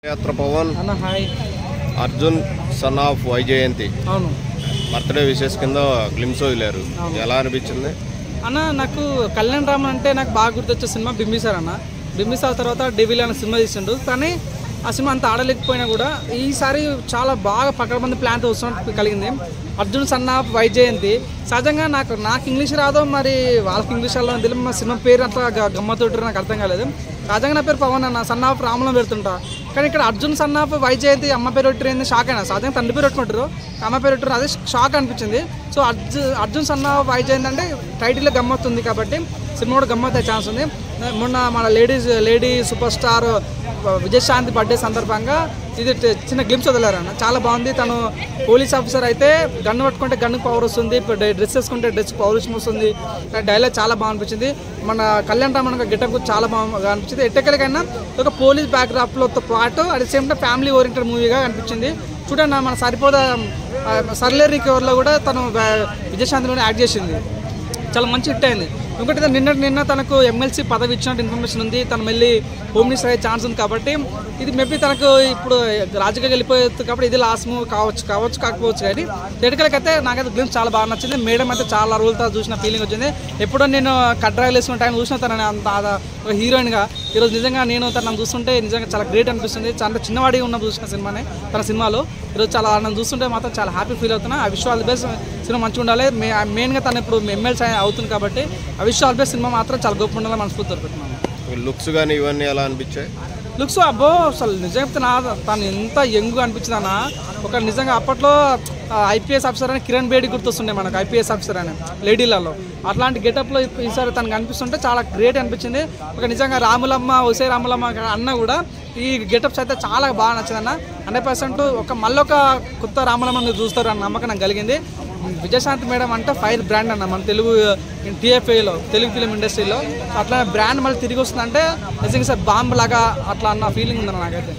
యాత్ర పవన్ అన్న hi Arjun son of Vyjayanthi అవును బర్త్డే విషెస్ కింద గ్లిమ్స్ వదిలారు. ఎలా అనిపించింది అన్న? నాకు కళ్యాణ్ రామన్ అంటే నాకు బాగా గుర్తొచ్చే సినిమా బింబిసార్ అన్న. బింబిసార్ తర్వాత డెవిల్ అనే సినిమా తీసిండు, కానీ ఆ సినిమా అంత ఆడలేకపోయినా కూడా ఈసారి చాలా బాగా పకడ్బందీ ప్లాన్తో వస్తున్నట్టు కలిగింది. Arjun son of Vyjayanthi. సహజంగా నాకు ఇంగ్లీష్ రాదో, మరి వాళ్ళకి ఇంగ్లీష్ అలా తెలియదు. మా సినిమా పేరు అట్లా గమ్మతోటి నాకు అర్థం కాలేదు. సహజంగా నా పేరు పవన్ అన్న, సన్ ఆఫ్ రాములం పెడుతుంటా. కానీ ఇక్కడ అర్జున్ సన్ ఆఫ్ వైజయంతి అమ్మ పేరు పెట్టింది, షాక్ అయినా. సహజంగా తండ్రి పేరు పెట్టుకుంటారు, అమ్మ పేరు పెట్టారు, అదే షాక్ అనిపించింది. So Arjun son of Vyjayanthi అంటే టైటిల్లో గమ్మత్తుంది కాబట్టి సినిమా కూడా గమ్మత్ అయ్యే ఛాన్స్ ఉంది. మొన్న మన lady super star Vijayashanti birthday సందర్భంగా ఇది చిన్న గ్లిమ్స్ వదిలారన్న, చాలా బాగుంది. తను పోలీస్ ఆఫీసర్ అయితే గన్ను పట్టుకుంటే గన్నుకు పవర్ వస్తుంది, డ్రెస్ వేసుకుంటే డ్రెస్ పౌరుషం వస్తుంది. డైలాగ్ చాలా బాగా అనిపించింది. మన కళ్యాణ్ రామన్ గెటప్ చాలా బాగా అనిపించింది. ఎట్టకెళ్ళకైనా ఒక పోలీస్ బ్యాక్డ్రాప్లతో పాటు at the same time family oriented మూవీగా అనిపించింది. చూడండి, మన సరిపోదా సర్లేరు ఎవరిలో కూడా తను విజయశాంతిలోనే యాక్ట్ చేసింది, చాలా మంచి హిట్ అయింది. ఇంకోటి నిన్న తనకు ఎమ్మెల్సీ పదవి ఇచ్చినట్టు ఇన్ఫర్మేషన్ ఉంది. తను మళ్ళీ హోమ్ మినిస్టర్ అయ్యే ఛాన్స్ ఉంది కాబట్టి ఇది మేబీ తనకు ఇప్పుడు రాజకీయాలు వెళ్ళిపోతుంది కాబట్టి ఇది లాస్ట్ మూవ్ కావచ్చు కాకపోవచ్చు. కానీ థియేటర్కి అయితే నాకైతే గ్లిమ్స్ చాలా బాగా నచ్చింది. మేడం అయితే చాలా రోజులతో చూసిన ఫీలింగ్ వచ్చింది. ఎప్పుడో నేను కడ్రాయిలు వేసుకున్న టైం చూసిన తనని అంత ఒక హీరోయిన్గా. ఈరోజు నిజంగా నేను తనను చూస్తుంటే నిజంగా చాలా గ్రేట్ అనిపిస్తుంది. చాలా చిన్నవాడిగా ఉన్న చూసిన సినిమానే తన సినిమాలో. ఈరోజు చాలా నన్ను చూస్తుంటే మాత్రం చాలా హ్యాపీ ఫీల్ అవుతున్నా. ఆ wish all the best. Cinema మంచిగా ఉండాలి. మెయిన్గా తను ఇప్పుడు ఎమ్మెల్సీ అవుతుంది కాబట్టి ఆ wish all the best. Cinema మాత్రం చాలా గొప్ప ఉండాలని మనస్ఫూర్తి దొరుకుతున్నాను. లుక్స్ కానీ ఇవన్నీ ఎలా అనిపించాయి? లుక్స్ అబ్బో అసలు నిజంగా తను ఎంత యంగ్గా అనిపించింది అన్న. ఒక నిజంగా అప్పట్లో ఐపీఎస్ ఆఫీసర్ అని కిరణ్ బేడి గుర్తొస్తుండే మనకు, ఐపీఎస్ ఆఫీసర్ అని లేడీలలో. అట్లాంటి గెటప్లో ఈసారి తనకు అనిపిస్తుంటే చాలా గ్రేట్ అనిపించింది. ఒక నిజంగా రాములమ్మ ఒసే రాములమ్మ అన్న కూడా ఈ గెటప్స్ అయితే చాలా బాగా నచ్చిందన్న. 100% మళ్ళొక కొత్త రాములమ్మ మీరు చూస్తారు అన్న నమ్మకం నాకు కలిగింది. విజయశాంతి మేడం అంటే ఫైర్ బ్రాండ్ అన్న మన తెలుగు టీఎఫ్ఐలో, తెలుగు ఫిలిం ఇండస్ట్రీలో. అట్లా బ్రాండ్ మళ్ళీ తిరిగి వస్తుందంటే నిజంగా సార్ బాంబు లాగా అట్లా అన్న ఫీలింగ్ ఉందన్న నాకైతే.